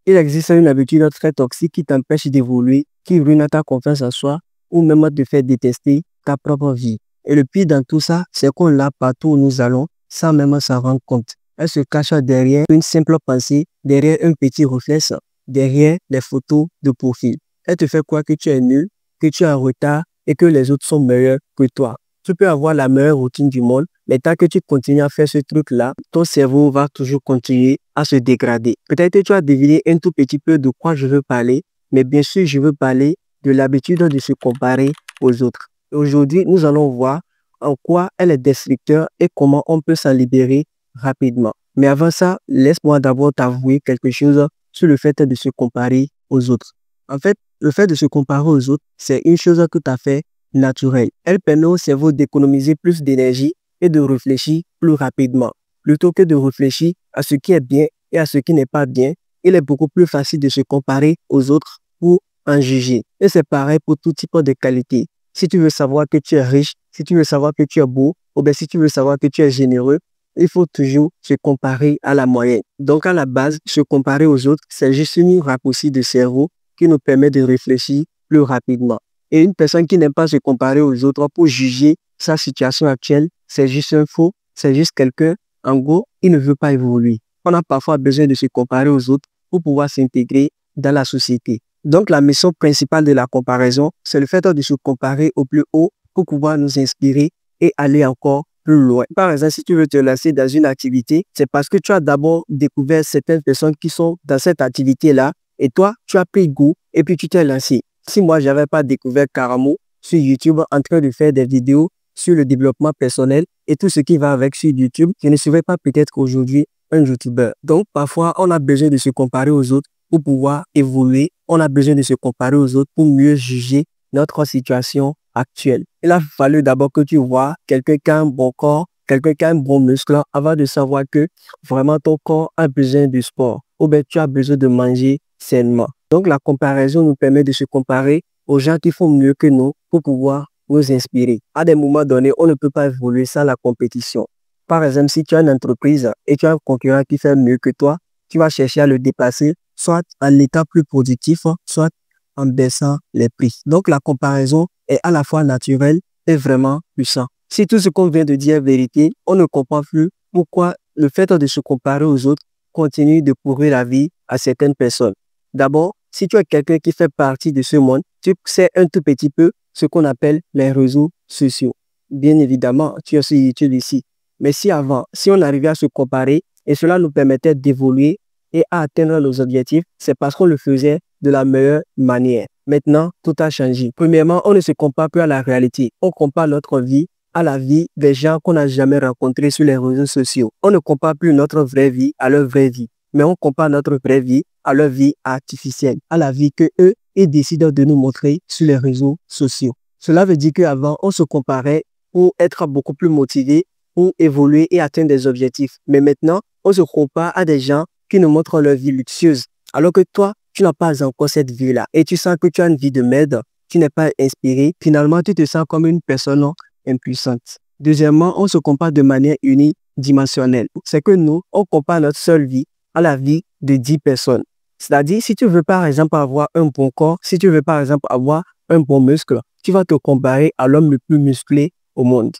Il existe une habitude très toxique qui t'empêche d'évoluer, qui ruine ta confiance en soi ou même te fait détester ta propre vie. Et le pire dans tout ça, c'est qu'on l'a partout où nous allons sans même s'en rendre compte. Elle se cache derrière une simple pensée, derrière un petit réflexe, derrière les photos de profil. Elle te fait croire que tu es nul, que tu es en retard et que les autres sont meilleurs que toi. Tu peux avoir la meilleure routine du monde, mais tant que tu continues à faire ce truc-là, ton cerveau va toujours continuer à se dégrader. Peut-être que tu as deviné un tout petit peu de quoi je veux parler, mais bien sûr, je veux parler de l'habitude de se comparer aux autres. Aujourd'hui, nous allons voir en quoi elle est destructeur et comment on peut s'en libérer rapidement. Mais avant ça, laisse-moi d'abord t'avouer quelque chose sur le fait de se comparer aux autres. En fait, le fait de se comparer aux autres, c'est une chose tout à fait naturelle. Elle permet au cerveau d'économiser plus d'énergie et de réfléchir plus rapidement. Plutôt que de réfléchir à ce qui est bien et à ce qui n'est pas bien, il est beaucoup plus facile de se comparer aux autres pour en juger. Et c'est pareil pour tout type de qualité. Si tu veux savoir que tu es riche, si tu veux savoir que tu es beau, ou bien si tu veux savoir que tu es généreux, il faut toujours se comparer à la moyenne. Donc à la base, se comparer aux autres, c'est juste une raccourci de cerveau qui nous permet de réfléchir plus rapidement. Et une personne qui n'aime pas se comparer aux autres pour juger sa situation actuelle, c'est juste un faux, c'est juste quelqu'un, en gros, il ne veut pas évoluer. On a parfois besoin de se comparer aux autres pour pouvoir s'intégrer dans la société. Donc la mission principale de la comparaison, c'est le fait de se comparer au plus haut pour pouvoir nous inspirer et aller encore plus loin. Par exemple, si tu veux te lancer dans une activité, c'est parce que tu as d'abord découvert certaines personnes qui sont dans cette activité-là et toi, tu as pris goût et puis tu t'es lancé. Si moi, je n'avais pas découvert Karamo sur YouTube en train de faire des vidéos sur le développement personnel et tout ce qui va avec sur YouTube, je ne serais pas peut-être aujourd'hui un YouTuber. Donc, parfois, on a besoin de se comparer aux autres pour pouvoir évoluer. On a besoin de se comparer aux autres pour mieux juger notre situation actuelle. Il a fallu d'abord que tu vois quelqu'un qui a un bon corps, quelqu'un qui a un bon muscle avant de savoir que vraiment ton corps a besoin de sport ou bien tu as besoin de manger sainement. Donc, la comparaison nous permet de se comparer aux gens qui font mieux que nous pour pouvoir nous inspirer. À des moments donnés, on ne peut pas évoluer sans la compétition. Par exemple, si tu as une entreprise et tu as un concurrent qui fait mieux que toi, tu vas chercher à le dépasser, soit en étant plus productif, soit en baissant les prix. Donc, la comparaison est à la fois naturelle et vraiment puissante. Si tout ce qu'on vient de dire est vérité, on ne comprend plus pourquoi le fait de se comparer aux autres continue de pourrir la vie à certaines personnes. D'abord, si tu es quelqu'un qui fait partie de ce monde, tu sais un tout petit peu ce qu'on appelle les réseaux sociaux. Bien évidemment, tu es sur YouTube ici. Mais si on arrivait à se comparer et cela nous permettait d'évoluer et à atteindre nos objectifs, c'est parce qu'on le faisait de la meilleure manière. Maintenant, tout a changé. Premièrement, on ne se compare plus à la réalité. On compare notre vie à la vie des gens qu'on n'a jamais rencontrés sur les réseaux sociaux. On ne compare plus notre vraie vie à leur vraie vie, mais on compare notre vraie vie à leur vie artificielle, à la vie que eux, ils décident de nous montrer sur les réseaux sociaux. Cela veut dire qu'avant, on se comparait pour être beaucoup plus motivé, pour évoluer et atteindre des objectifs. Mais maintenant, on se compare à des gens qui nous montrent leur vie luxueuse, alors que toi, tu n'as pas encore cette vie-là. Et tu sens que tu as une vie de merde, tu n'es pas inspiré. Finalement, tu te sens comme une personne impuissante. Deuxièmement, on se compare de manière unidimensionnelle. C'est que nous, on compare notre seule vie à la vie de 10 personnes. C'est-à-dire, si tu veux par exemple avoir un bon corps, si tu veux par exemple avoir un bon muscle, tu vas te comparer à l'homme le plus musclé au monde.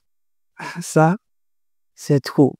Ça, c'est trop.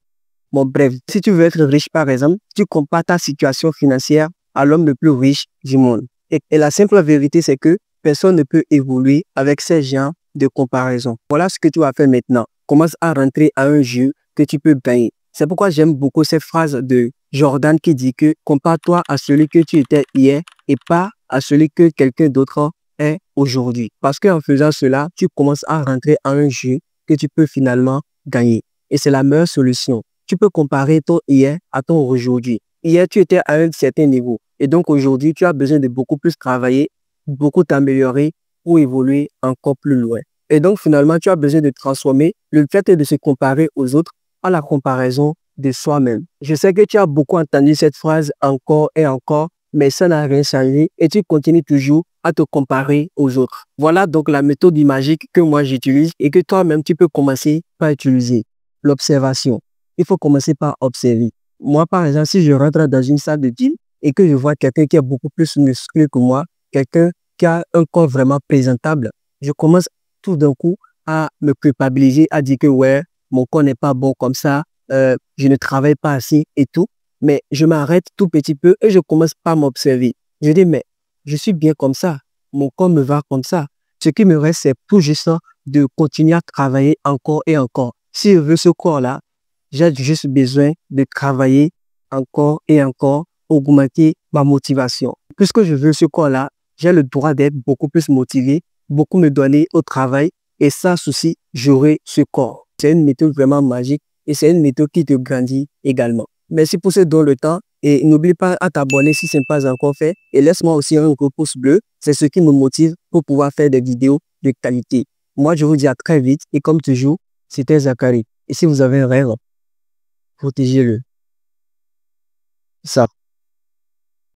Bon, bref, si tu veux être riche par exemple, tu compares ta situation financière à l'homme le plus riche du monde. Et la simple vérité, c'est que personne ne peut évoluer avec ces genres de comparaison. Voilà ce que tu vas faire maintenant. Commence à rentrer à un jeu que tu peux gagner. C'est pourquoi j'aime beaucoup cette phrase de Jordan qui dit que compare-toi à celui que tu étais hier et pas à celui que quelqu'un d'autre est aujourd'hui. Parce qu'en faisant cela, tu commences à rentrer à un jeu que tu peux finalement gagner. Et c'est la meilleure solution. Tu peux comparer ton hier à ton aujourd'hui. Hier, tu étais à un certain niveau. Et donc aujourd'hui, tu as besoin de beaucoup plus travailler, beaucoup t'améliorer pour évoluer encore plus loin. Et donc finalement, tu as besoin de transformer le fait de se comparer aux autres à la comparaison de soi-même. Je sais que tu as beaucoup entendu cette phrase encore et encore, mais ça n'a rien changé et tu continues toujours à te comparer aux autres. Voilà donc la méthode magique que moi j'utilise et que toi-même tu peux commencer par utiliser. L'observation. Il faut commencer par observer. Moi, par exemple, si je rentre dans une salle de gym, et que je vois quelqu'un qui est beaucoup plus musclé que moi, quelqu'un qui a un corps vraiment présentable, je commence tout d'un coup à me culpabiliser, à dire que ouais, mon corps n'est pas bon comme ça, je ne travaille pas assez et tout. Mais je m'arrête tout petit peu et je commence pas à m'observer. Je dis, mais je suis bien comme ça, mon corps me va comme ça. Ce qui me reste, c'est tout juste de continuer à travailler encore et encore. Si je veux ce corps-là, j'ai juste besoin de travailler encore et encore pour augmenter ma motivation. Puisque je veux ce corps-là, j'ai le droit d'être beaucoup plus motivé, beaucoup me donner au travail et sans souci, j'aurai ce corps. C'est une méthode vraiment magique et c'est une méthode qui te grandit également. Merci pour ce don le temps et n'oublie pas à t'abonner si ce n'est pas encore fait et laisse-moi aussi un gros pouce bleu. C'est ce qui me motive pour pouvoir faire des vidéos de qualité. Moi, je vous dis à très vite et comme toujours, c'était Zachary. Et si vous avez un rêve, protégez-le. Ça.